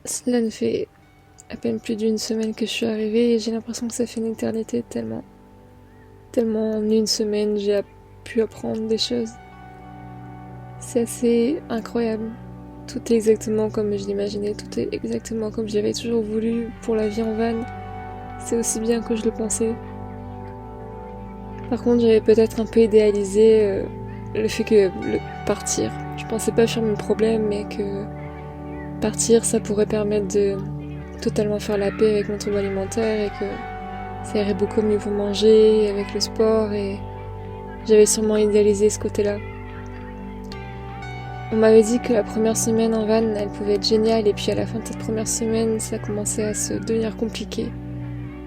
Cela ne fait à peine plus d'une semaine que je suis arrivée et j'ai l'impression que ça fait une éternité tellement en une semaine j'ai pu apprendre des choses. C'est assez incroyable. Tout est exactement comme je l'imaginais, tout est exactement comme j'avais toujours voulu pour la vie en van. C'est aussi bien que je le pensais. Par contre, j'avais peut-être un peu idéalisé le fait que partir. Je pensais pas faire mon problème, mais que partir, ça pourrait permettre de totalement faire la paix avec mon trouble alimentaire et que ça irait beaucoup mieux pour manger, avec le sport, et j'avais sûrement idéalisé ce côté-là. On m'avait dit que la première semaine en van, elle pouvait être géniale, et puis à la fin de cette première semaine, ça commençait à se devenir compliqué.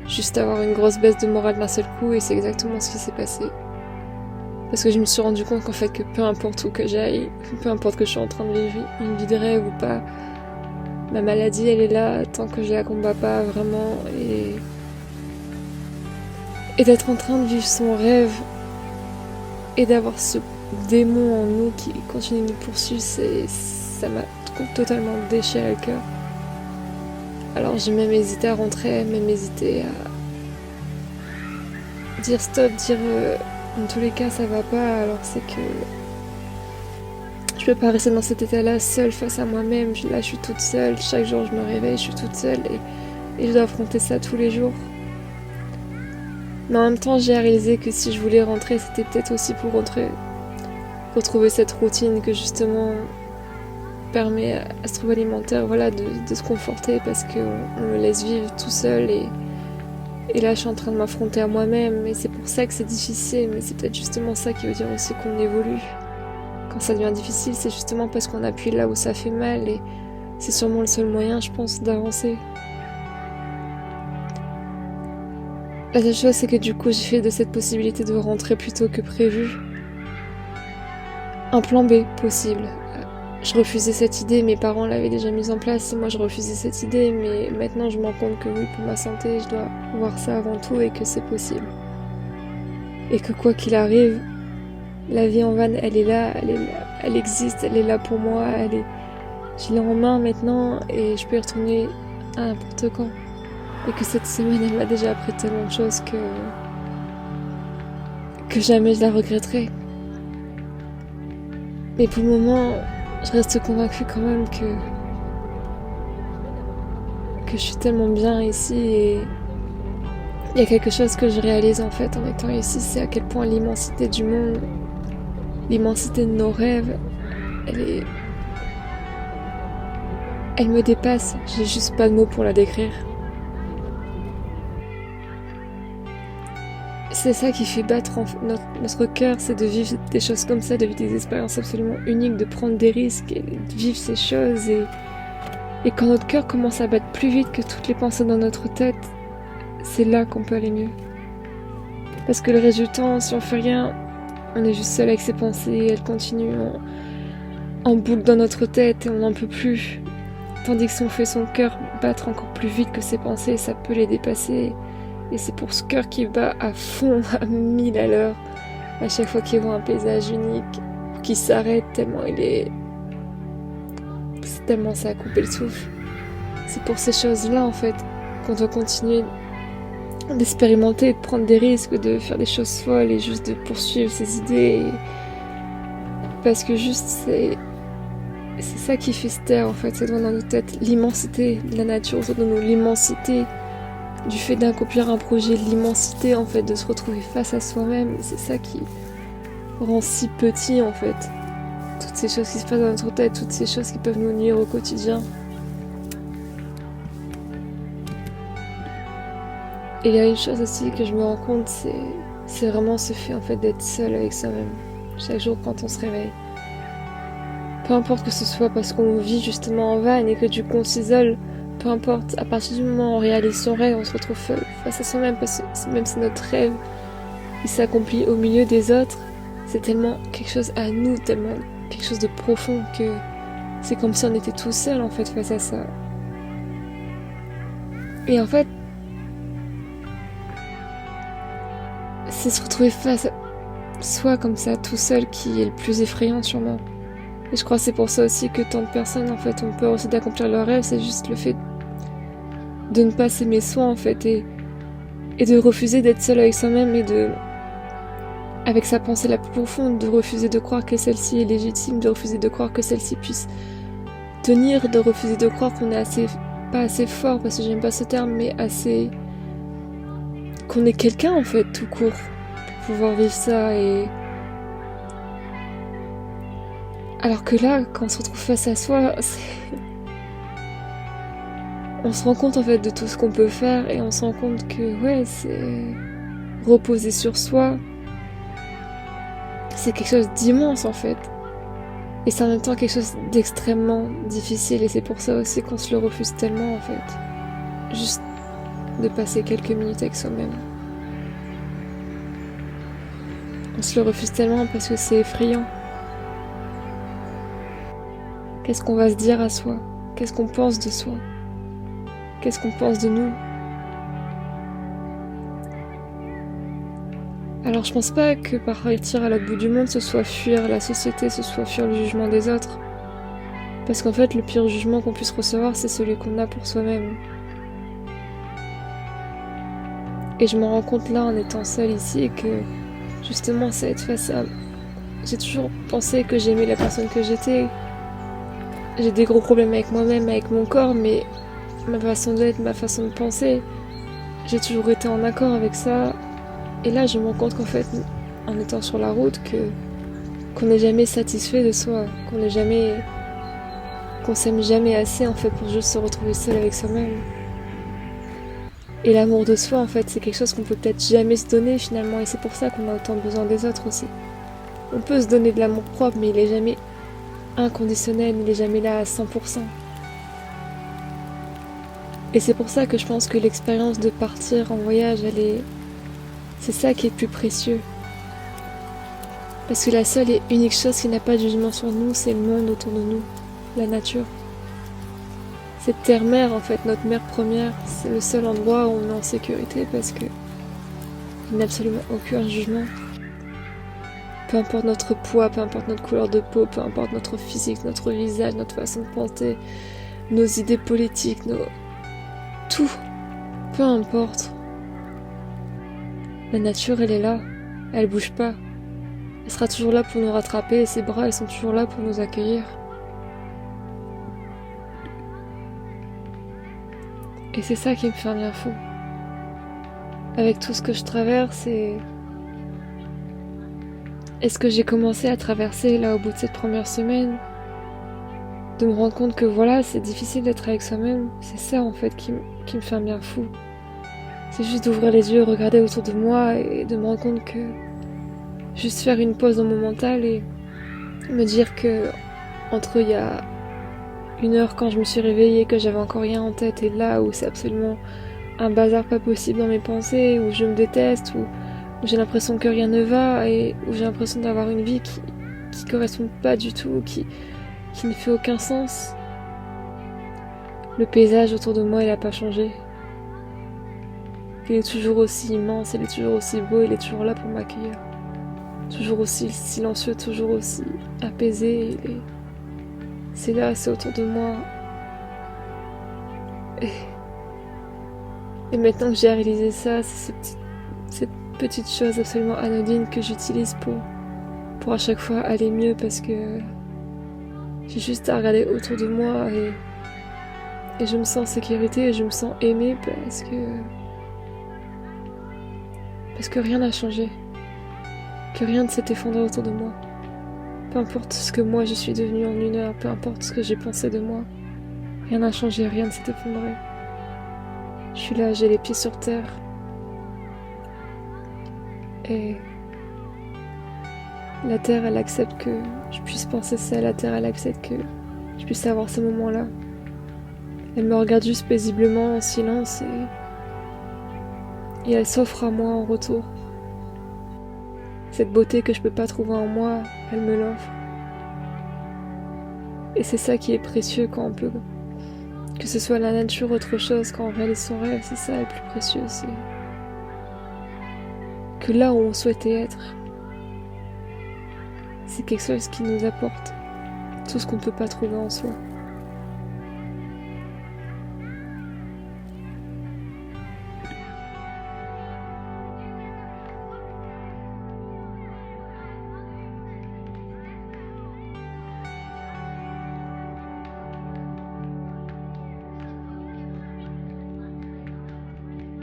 Juste avoir une grosse baisse de morale d'un seul coup, et c'est exactement ce qui s'est passé. Parce que je me suis rendu compte qu'en fait, que peu importe où que j'aille, peu importe que je suis en train de vivre une vie de rêve ou pas, ma maladie, elle est là tant que je la combats pas vraiment, et d'être en train de vivre son rêve et d'avoir ce démon en nous qui continue de nous poursuivre, ça m'a totalement déchiré le cœur. Alors j'ai même hésité à rentrer, même hésité à dire stop, dire dans tous les cas ça va pas, alors c'est que je peux pas rester dans cet état-là seule face à moi-même. Là je suis toute seule, chaque jour je me réveille, je suis toute seule et je dois affronter ça tous les jours. Mais en même temps j'ai réalisé que si je voulais rentrer, c'était peut-être aussi pour retrouver cette routine que justement permet à ce trouble alimentaire, voilà, de se conforter parce qu'on me laisse vivre tout seul et là je suis en train de m'affronter à moi-même et c'est pour ça que c'est difficile, mais c'est peut-être justement ça qui veut dire aussi qu'on évolue. Quand ça devient difficile, c'est justement parce qu'on appuie là où ça fait mal et c'est sûrement le seul moyen, je pense, d'avancer. La seule chose, c'est que du coup, j'ai fait de cette possibilité de rentrer plus tôt que prévu un plan B possible. Je refusais cette idée, mes parents l'avaient déjà mise en place et moi je refusais cette idée, mais maintenant je me rends compte que oui, pour ma santé, je dois voir ça avant tout et que c'est possible. Et que quoi qu'il arrive, la vie en van, elle est là, elle existe, elle est là pour moi, je l'ai en main maintenant et je peux y retourner à n'importe quand. Et que cette semaine, elle m'a déjà appris tellement de choses que jamais je la regretterai. Mais pour le moment, je reste convaincue quand même que je suis tellement bien ici et il y a quelque chose que je réalise en fait en étant ici, c'est à quel point l'immensité du monde, l'immensité de nos rêves, elle me dépasse. J'ai juste pas de mots pour la décrire. C'est ça qui fait battre notre cœur, c'est de vivre des choses comme ça, de vivre des expériences absolument uniques, de prendre des risques et de vivre ces choses. Et quand notre cœur commence à battre plus vite que toutes les pensées dans notre tête, c'est là qu'on peut aller mieux. Parce que le reste du temps, si on fait rien, on est juste seul avec ses pensées, elles continuent en boucle dans notre tête et on n'en peut plus. Tandis que si on fait son cœur battre encore plus vite que ses pensées, ça peut les dépasser. Et c'est pour ce cœur qui bat à fond, à 1000 à l'heure, à chaque fois qu'il voit un paysage unique, qui s'arrête tellement c'est tellement ça a coupé le souffle. C'est pour ces choses-là, en fait, qu'on doit continuer d'expérimenter, de prendre des risques, de faire des choses folles et juste de poursuivre ses idées. Parce que juste, c'est ça qui fait se taire, en fait, c'est dans nos têtes l'immensité de la nature autour de nous, l'immensité du fait d'accomplir un projet, l'immensité en fait de se retrouver face à soi-même, c'est ça qui rend si petit en fait. Toutes ces choses qui se passent dans notre tête, toutes ces choses qui peuvent nous nuire au quotidien. Et il y a une chose aussi que je me rends compte, c'est vraiment ce fait en fait d'être seul avec soi-même. Chaque jour quand on se réveille. Peu importe que ce soit parce qu'on vit justement en van et que du coup on s'isole, peu importe, à partir du moment où on réalise son rêve, on se retrouve face à soi-même, parce que même si notre rêve il s'accomplit au milieu des autres, c'est tellement quelque chose à nous, tellement quelque chose de profond que c'est comme si on était tout seul en fait face à ça. Et en fait, c'est se retrouver face à soi comme ça, tout seul, qui est le plus effrayant sûrement. Et je crois que c'est pour ça aussi que tant de personnes, en fait, ont peur aussi d'accomplir leurs rêves, c'est juste le fait de ne pas s'aimer soi, en fait, et de refuser d'être seul avec soi-même avec sa pensée la plus profonde, de refuser de croire que celle-ci est légitime, de refuser de croire que celle-ci puisse tenir, de refuser de croire qu'on est pas assez fort, parce que j'aime pas ce terme, mais qu'on est quelqu'un, en fait, tout court, pour pouvoir vivre ça. Alors que là, quand on se retrouve face à soi, on se rend compte, en fait, de tout ce qu'on peut faire, et on se rend compte que, ouais, c'est reposer sur soi, c'est quelque chose d'immense, en fait. Et c'est en même temps quelque chose d'extrêmement difficile, et c'est pour ça aussi qu'on se le refuse tellement, en fait. Juste de passer quelques minutes avec soi-même. On se le refuse tellement parce que c'est effrayant. Qu'est-ce qu'on va se dire à soi? Qu'est-ce qu'on pense de soi? Qu'est-ce qu'on pense de nous? Alors je pense pas que partir à l'autre bout du monde, ce soit fuir la société, ce soit fuir le jugement des autres. Parce qu'en fait, le pire jugement qu'on puisse recevoir, c'est celui qu'on a pour soi-même. Et je m'en rends compte là en étant seule ici et que justement ça être face à... J'ai toujours pensé que j'aimais la personne que j'étais. J'ai des gros problèmes avec moi-même, avec mon corps, mais ma façon d'être, ma façon de penser, j'ai toujours été en accord avec ça. Et là, je me rends compte qu'en fait, en étant sur la route, qu'on n'est jamais satisfait de soi, qu'on s'aime jamais assez en fait pour juste se retrouver seul avec soi-même. Et l'amour de soi, en fait, c'est quelque chose qu'on peut peut-être jamais se donner finalement, et c'est pour ça qu'on a autant besoin des autres aussi. On peut se donner de l'amour propre, mais il est jamais inconditionnel, il est jamais là à 100%. Et c'est pour ça que je pense que l'expérience de partir en voyage, c'est ça qui est le plus précieux. Parce que la seule et unique chose qui n'a pas de jugement sur nous, c'est le monde autour de nous, la nature. Cette terre-mère, en fait, notre mère première, c'est le seul endroit où on est en sécurité parce que il n'y a absolument aucun jugement. Peu importe notre poids, peu importe notre couleur de peau, peu importe notre physique, notre visage, notre façon de penser, nos idées politiques, tout, peu importe. La nature, elle est là, elle bouge pas. Elle sera toujours là pour nous rattraper et ses bras, ils sont toujours là pour nous accueillir. Et c'est ça qui me fait un bien fou. Avec tout ce que je traverse et ce que j'ai commencé à traverser là au bout de cette première semaine, de me rendre compte que voilà, c'est difficile d'être avec soi-même, c'est ça en fait qui me fait un bien fou. C'est juste d'ouvrir les yeux, regarder autour de moi et de me rendre compte que juste faire une pause dans mon mental et me dire que entre il y a 1 heure quand je me suis réveillée, que j'avais encore rien en tête, et là où c'est absolument un bazar pas possible dans mes pensées, où je me déteste, où j'ai l'impression que rien ne va et où j'ai l'impression d'avoir une vie qui correspond pas du tout, qui ne fait aucun sens. Le paysage autour de moi, il a pas changé. Il est toujours aussi immense, il est toujours aussi beau, il est toujours là pour m'accueillir. Toujours aussi silencieux, toujours aussi apaisé, c'est là, c'est autour de moi. Et maintenant que j'ai réalisé ça, c'est cette petite chose absolument anodine que j'utilise pour à chaque fois aller mieux, parce que j'ai juste à regarder autour de moi et je me sens en sécurité et je me sens aimée parce que rien n'a changé, que rien ne s'est effondré autour de moi. Peu importe ce que moi je suis devenue en 1 heure, peu importe ce que j'ai pensé de moi, rien n'a changé, rien ne s'est effondré. Je suis là, j'ai les pieds sur terre. Et la terre, elle accepte que je puisse penser ça, la terre, elle accepte que je puisse avoir ces moments-là. Elle me regarde juste paisiblement en silence et elle s'offre à moi en retour. Cette beauté que je peux pas trouver en moi, elle me l'offre. Et c'est ça qui est précieux quand on peut, que ce soit la nature ou autre chose, quand on réalise son rêve, c'est ça le plus précieux, c'est que là où on souhaitait être, c'est quelque chose qui nous apporte tout ce qu'on peut pas trouver en soi.